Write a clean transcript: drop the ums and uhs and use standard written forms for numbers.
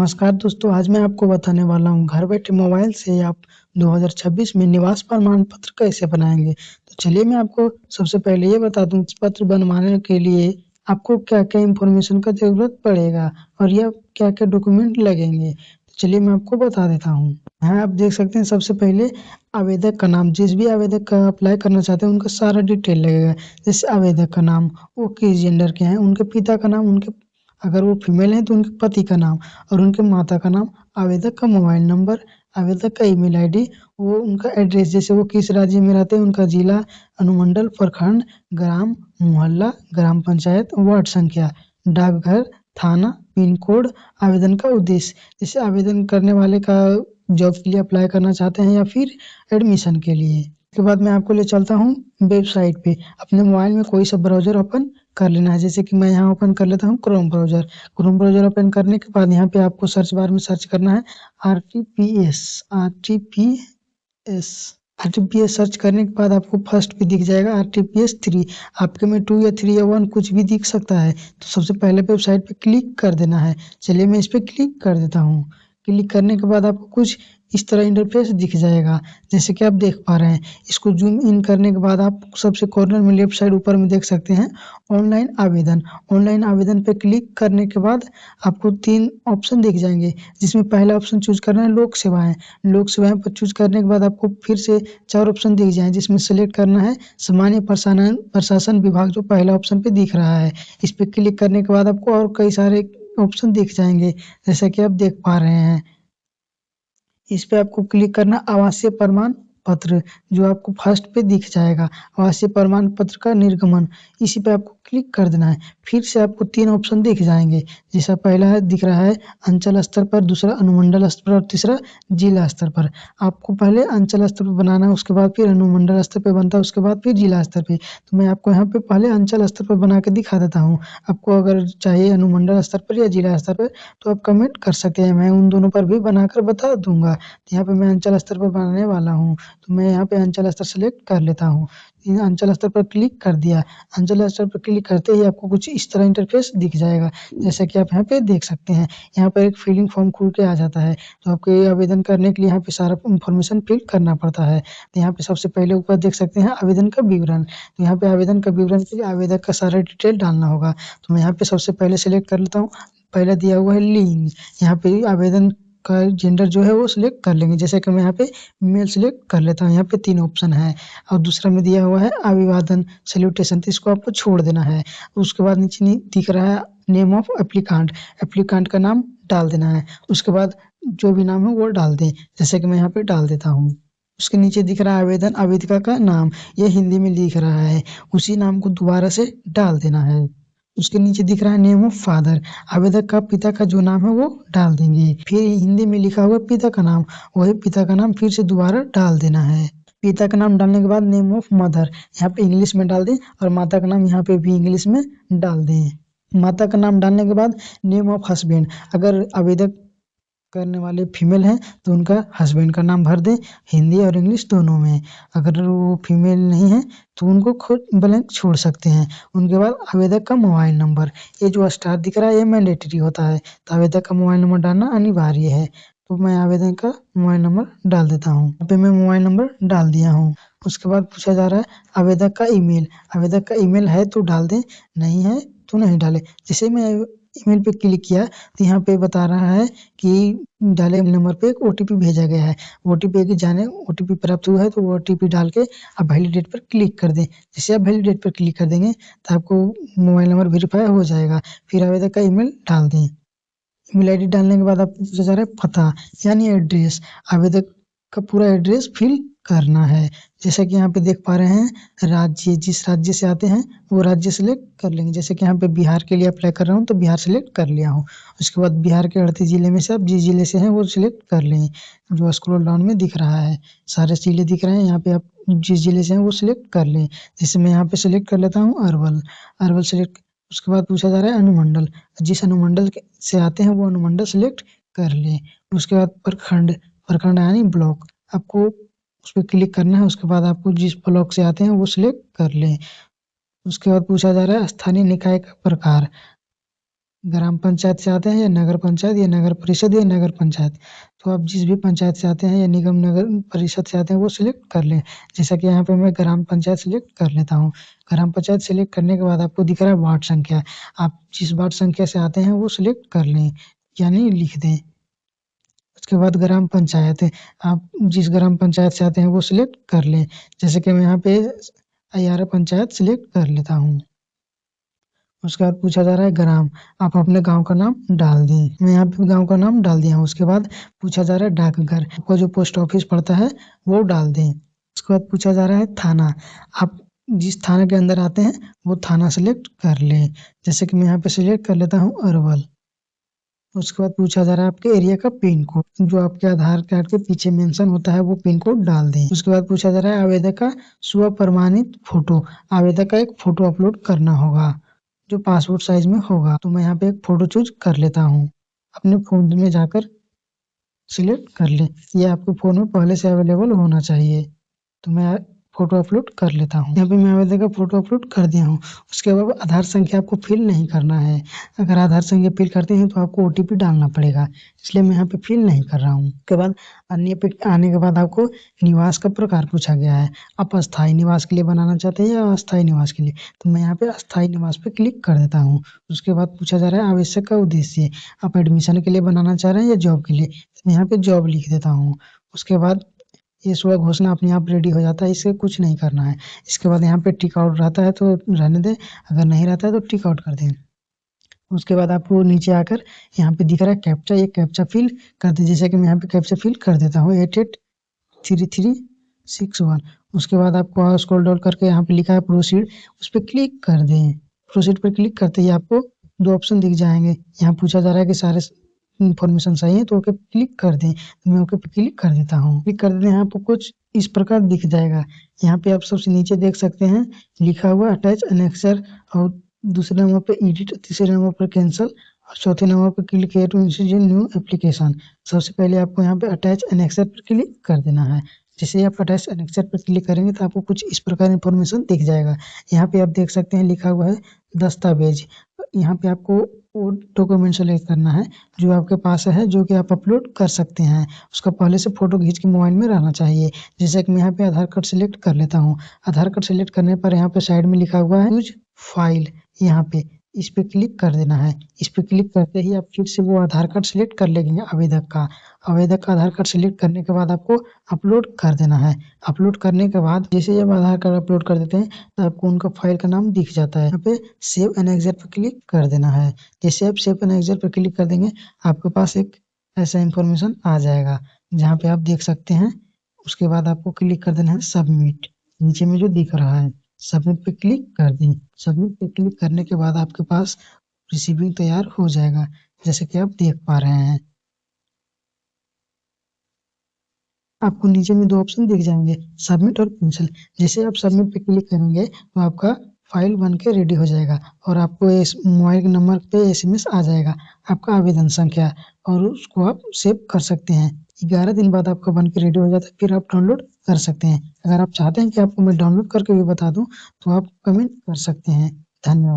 नमस्कार दोस्तों, आज मैं आपको बताने वाला हूँ घर बैठे मोबाइल से आप 2026 में निवास प्रमाण पत्र कैसे बनाएँगे। तो चलिए मैं आपको सबसे पहले ये बता दूँ, इस पत्र बनवाने के लिए आपको क्या-क्या इन्फॉर्मेशन का ज़रूरत पड़ेगा और यह क्या-क्या डॉक्यूमेंट लगेंगे। तो चलिए मैं आपको बता देता हूँ। यहाँ आप देख सकते हैं सबसे पहले आवेदक का नाम, जिस भी आवेदक का अप्लाई करना चाहते हैं उनका सारा डिटेल लगेगा। जैसे आवेदक का नाम, वो किस जेंडर के हैं, उनके पिता का नाम, उनके अगर वो फीमेल हैं तो उनके पति का नाम और उनके माता का नाम, आवेदक का मोबाइल नंबर, आवेदक का ईमेल आईडी, वो उनका एड्रेस जैसे वो किस राज्य में रहते हैं, उनका जिला, अनुमंडल, प्रखंड, ग्राम, मोहल्ला, ग्राम पंचायत, वार्ड संख्या, डाकघर, थाना, पिन कोड, आवेदन का उद्देश्य, जैसे आवेदन करने वाले का जॉब के लिए अप्लाई करना चाहते हैं या फिर एडमिशन के लिए। उसके बाद मैं आपको ले चलता हूँ वेबसाइट पे। अपने मोबाइल में कोई सा ब्राउज़र ओपन कर लेना है, जैसे कि मैं यहाँ ओपन कर लेता हूँ Chrome browser. Chrome browser open करने के बाद यहाँ पे आपको सर्च बार में सर्च करना है आरटीपीएस। आरटीपीएस सर्च करने के बाद आपको फर्स्ट पे दिख जाएगा आरटीपीएस 3। आपके में 2 या 3 या 1 कुछ भी दिख सकता है। तो सबसे पहले वेबसाइट पे क्लिक कर देना है। चलिए मैं इस पे क्लिक कर देता हूँ। क्लिक करने के बाद आपको कुछ इस तरह इंटरफेस दिख जाएगा, जैसे कि आप देख पा रहे हैं। इसको ज़ूम इन करने के बाद आप सबसे कॉर्नर में लेफ्ट साइड ऊपर में देख सकते हैं ऑनलाइन आवेदन। ऑनलाइन आवेदन पे क्लिक करने के बाद आपको 3 ऑप्शन दिख जाएँगे, जिसमें पहला ऑप्शन चूज़ करना है लोक सेवाएँ। लोक सेवाएँ पर चूज़ करने के बाद आपको फिर से 4 ऑप्शन दिख जाएँ, जिसमें सेलेक्ट करना है सामान्य प्रशासन विभाग, जो पहला ऑप्शन पे दिख रहा है। इस पे क्लिक करने के बाद आपको और कई सारे ऑप्शन दिख जाएँगे, जैसा कि आप देख पा रहे हैं। इस पे आपको क्लिक करना आवासीय प्रमाण पत्र, जो आपको फर्स्ट पे दिख जाएगा, आवासीय प्रमाण पत्र का निर्गमन, इसी पे आपको क्लिक कर देना है। फिर से आपको 3 ऑप्शन दिख जाएँगे, जैसा पहला है दिख रहा है अंचल स्तर पर, दूसरा अनुमंडल स्तर पर और तीसरा जिला स्तर पर। आपको पहले अंचल स्तर पे बनाना है, उसके बाद फिर अनुमंडल स्तर पे बनता है, उसके बाद फिर जिला स्तर पे। तो मैं आपको यहाँ पे पहले अंचल स्तर पर बना के दिखा देता हूँ। आपको अगर चाहिए अनुमंडल स्तर पर या जिला स्तर पे तो आप कमेंट कर सकते हैं, मैं उन दोनों पर भी बनाकर बता दूँगा। तो यहाँ पे मैं अंचल स्तर पर बनाने वाला हूँ, तो मैं यहाँ पे अंचल स्तर सेलेक्ट कर लेता हूँ। अंचल स्तर पर क्लिक कर दिया। अंचल स्तर पर क्लिक करते ही आपको कुछ इस तरह इंटरफेस दिख जाएगा, जैसा कि आप यहाँ पे देख सकते हैं। यहाँ पर एक फिलिंग फॉर्म खुल के आ जाता है, तो आपको ये आवेदन करने के लिए यहाँ पे सारा इन्फॉर्मेशन फिल करना पड़ता है। तो यहाँ पे सबसे पहले ऊपर देख सकते हैं आवेदन का विवरण। तो यहाँ पे आवेदन का विवरण के लिए आवेदक का सारा डिटेल डालना होगा। तो मैं यहाँ पे सबसे पहले सेलेक्ट कर लेता हूँ। पहला दिया हुआ है लिंग, यहाँ पे आवेदन का जेंडर जो है वो सिलेक्ट कर लेंगे, जैसे कि मैं यहाँ पे मेल सिलेक्ट कर लेता हूँ। यहाँ पे 3 ऑप्शन है और दूसरा में दिया हुआ है अभिवादन सैल्यूटेशन, तो इसको आपको छोड़ देना है। उसके बाद नीचे दिख रहा है नेम ऑफ एप्लीकांट, एप्लीकांट का नाम डाल देना है। उसके बाद जो भी नाम है वो डाल दें, जैसे कि मैं यहाँ पे डाल देता हूँ। उसके नीचे दिख रहा है आवेदन आवेदिका का नाम, ये हिंदी में लिख रहा है, उसी नाम को दोबारा से डाल देना है। उसके नीचे दिख रहा है नेम ऑफ फादर, आवेदक का पिता का जो नाम है वो डाल देंगे। फिर हिंदी में लिखा हुआ पिता का नाम, वही पिता का नाम फिर से दोबारा डाल देना है। पिता का नाम डालने के बाद नेम ऑफ मदर यहाँ पे इंग्लिश में डाल दें और माता का नाम यहाँ पे भी इंग्लिश में डाल दें। माता का नाम डालने के बाद नेम ऑफ हस्बैंड, अगर आवेदक करने वाले फीमेल हैं तो उनका हस्बैंड का नाम भर दें, हिंदी और इंग्लिश दोनों में। अगर वो फीमेल नहीं है तो उनको खुद ब्लैंक छोड़ सकते हैं। उनके बाद आवेदक का मोबाइल नंबर, ये जो स्टार दिख रहा है ये मैंडेटरी होता है, तो आवेदक का मोबाइल नंबर डालना अनिवार्य है। तो मैं आवेदन का मोबाइल नंबर डाल देता हूँ। यहाँ पे मैं मोबाइल नंबर डाल दिया हूँ। उसके बाद पूछा जा रहा है आवेदक का ईमेल, आवेदक का ईमेल है तो डाल दें, नहीं है तो नहीं डालें। जैसे मैं ईमेल पे क्लिक किया तो यहाँ पे बता रहा है कि डाले नंबर पे एक ओटीपी भेजा गया है, ओटीपी की जाने ओटीपी प्राप्त हुआ है, तो वो ओटीपी डाल के आप वैलिडेट पर क्लिक कर दें। जैसे आप वैलिडेट पर क्लिक कर देंगे तो आपको मोबाइल नंबर वेरीफाई हो जाएगा। फिर आवेदक का ईमेल डाल दें। ईमेल आईडी डालने के बाद आपको पूछा जा रहा है पता यानी एड्रेस, आवेदक का पूरा एड्रेस फिल करना है। जैसा कि यहाँ पे देख पा रहे हैं राज्य, जिस राज्य से आते हैं वो राज्य सेलेक्ट कर लेंगे। जैसे कि यहाँ पे बिहार के लिए अप्लाई कर रहा हूँ तो बिहार सेलेक्ट कर लिया हूँ। उसके बाद बिहार के 38 जिले में से आप जिस जिले से हैं वो सिलेक्ट कर लें। जो स्क्रॉल डाउन में दिख रहा है सारे जिले दिख रहे हैं, यहाँ पे आप जिस जिले से हैं वो सिलेक्ट कर लें। जैसे मैं यहाँ पे सिलेक्ट कर लेता हूँ अरवल, अरवल सेलेक्ट। उसके बाद पूछा जा रहा है अनुमंडल, जिस अनुमंडल से आते हैं वो अनुमंडल सेलेक्ट कर लें। उसके बाद प्रखंड, प्रखंड यानी ब्लॉक, आपको उस पर क्लिक करना है। उसके बाद आपको जिस ब्लॉक से आते हैं वो सिलेक्ट कर लें। उसके बाद पूछा जा रहा है स्थानीय निकाय का प्रकार, ग्राम पंचायत से आते हैं या नगर पंचायत या नगर परिषद या नगर पंचायत, तो आप जिस भी पंचायत से आते हैं या निगम नगर परिषद से आते हैं वो सिलेक्ट कर लें। जैसा कि यहाँ पे मैं ग्राम पंचायत सिलेक्ट कर लेता हूँ। ग्राम पंचायत सिलेक्ट करने के बाद आपको दिख रहा है वार्ड संख्या, आप जिस वार्ड संख्या से आते हैं वो सिलेक्ट कर लें, यानी लिख दें। उसके बाद ग्राम पंचायत है, आप जिस ग्राम पंचायत से आते हैं वो सिलेक्ट कर लें। जैसे कि मैं यहाँ पे अयारा पंचायत सिलेक्ट कर लेता हूँ। उसके बाद पूछा जा रहा है ग्राम, आप अपने गांव का नाम डाल दें। मैं यहाँ पे गांव का नाम डाल दिया हूँ। उसके बाद पूछा जा रहा है डाकघर, आपका जो पोस्ट ऑफिस पड़ता है वो डाल दें। उसके बाद पूछा जा रहा है थाना, आप जिस थाना के अंदर आते हैं वो थाना सिलेक्ट कर लें। जैसे कि मैं यहाँ पे सिलेक्ट कर लेता हूँ अरवल। उसके बाद पूछा जा रहा है आपके एरिया का पिन कोड, जो आपके आधार कार्ड के पीछे मेंशन होता है वो पिन कोड डाल दें। उसके बाद पूछा जा रहा है आवेदक का स्व प्रमाणित फोटो, आवेदक का एक फोटो अपलोड करना होगा जो पासपोर्ट साइज में होगा। तो मैं यहाँ पे एक फोटो चूज कर लेता हूँ। अपने फोन में जाकर सिलेक्ट कर ले, ये आपके फोन में पहले से अवेलेबल होना चाहिए। तो मैं फोटो अपलोड कर लेता हूँ। यहाँ पे मैं आवेदक का फोटो अपलोड कर दिया हूँ। उसके बाद आधार संख्या आपको फिल नहीं करना है। अगर आधार संख्या फिल करते हैं तो आपको ओटीपी डालना पड़ेगा, इसलिए मैं यहाँ पे फिल नहीं कर रहा हूँ। उसके बाद अन्य पे आने के बाद आपको निवास का प्रकार पूछा गया है, आप अस्थायी निवास के लिए बनाना चाहते हैं या अस्थायी निवास के लिए, तो मैं यहाँ पे अस्थायी निवास पे क्लिक कर देता हूँ। उसके बाद पूछा जा रहा है आवश्यक का उद्देश्य, आप एडमिशन के लिए बनाना चाह रहे हैं या जॉब के लिए, तो मैं यहाँ पे जॉब लिख देता हूँ। उसके बाद ये स्व घोषणा अपने आप रेडी हो जाता है, इससे कुछ नहीं करना है। इसके बाद यहाँ पे टिक आउट रहता है तो रहने दें, अगर नहीं रहता है तो टिक आउट कर दें। उसके बाद आपको नीचे आकर यहाँ पे दिख रहा है कैप्चा, ये कैप्चा फिल कर दें। जैसे कि मैं यहाँ पे कैप्चा फिल कर देता हूँ 883361। उसके बाद आपको स्क्रॉल डाउन करके यहाँ पे लिखा है प्रोसीड, उस पर क्लिक कर दें। प्रोसीड पर क्लिक करते ही आपको दो ऑप्शन दिख जाएंगे। यहाँ पूछा जा रहा है कि सारे इन्फॉर्मेशन सही है तो ओके पे क्लिक कर दें। तो मैं ओके पे क्लिक कर देता हूँ। क्लिक कर देते हैं, यहाँ पे कुछ इस प्रकार दिख जाएगा। यहाँ पे आप सबसे नीचे देख सकते हैं लिखा हुआ अटैच एनेक्सर, और दूसरे नंबर पे एडिट, तीसरे नंबर पर कैंसिल और चौथे नंबर पर click here to install new application. सबसे पहले आपको यहाँ पे अटैच एनेक्सर पर क्लिक कर देना है। जैसे ही आप अटैच एनेक्सर पर क्लिक करेंगे तो आपको कुछ इस प्रकार इन्फॉर्मेशन दिख जाएगा। यहाँ पे आप देख सकते हैं लिखा हुआ है दस्तावेज। यहाँ पे आपको वो डॉक्यूमेंट सेलेक्ट करना है जो आपके पास है, जो कि आप अपलोड कर सकते हैं। उसका पहले से फोटो खींच के मोबाइल में रहना चाहिए। जैसे कि मैं यहाँ पे आधार कार्ड सिलेक्ट कर लेता हूँ। आधार कार्ड सिलेक्ट करने पर यहाँ पे साइड में लिखा हुआ है यूज फाइल, यहाँ पे इस पे क्लिक कर देना है। इस पे क्लिक करते ही आप फिर से वो आधार कार्ड सिलेक्ट कर लेंगे आवेदक का। आवेदक का आधार कार्ड सिलेक्ट करने के बाद आपको अपलोड कर देना है। अपलोड करने के बाद जैसे जब आधार कार्ड अपलोड कर देते हैं तो आपको उनका फाइल का नाम दिख जाता है। यहाँ पे सेव एंड एग्जिट पे क्लिक कर देना है। जैसे आप सेव एंड एग्जिट पे क्लिक कर देंगे आपके पास एक ऐसा इंफॉर्मेशन आ जाएगा जहाँ पे आप देख सकते हैं। उसके बाद आपको क्लिक कर देना है सबमिट, नीचे में जो दिख रहा है सबमिट पे क्लिक कर दें। सबमिट पे क्लिक करने के बाद आपके पास रिसीविंग तैयार हो जाएगा, जैसे कि आप देख पा रहे हैं। आपको नीचे में दो ऑप्शन दिख जाएंगे, सबमिट और कैंसिल। जैसे आप सबमिट पे क्लिक करेंगे तो आपका फाइल बन के रेडी हो जाएगा और आपको इस मोबाइल नंबर पे एसएमएस आ जाएगा आपका आवेदन संख्या, और उसको आप सेव कर सकते हैं। 11 दिन बाद आपका बन के रेडी हो जाता है, फिर आप डाउनलोड कर सकते हैं। अगर आप चाहते हैं कि आपको मैं डाउनलोड करके भी बता दूं तो आप कमेंट कर सकते हैं। धन्यवाद।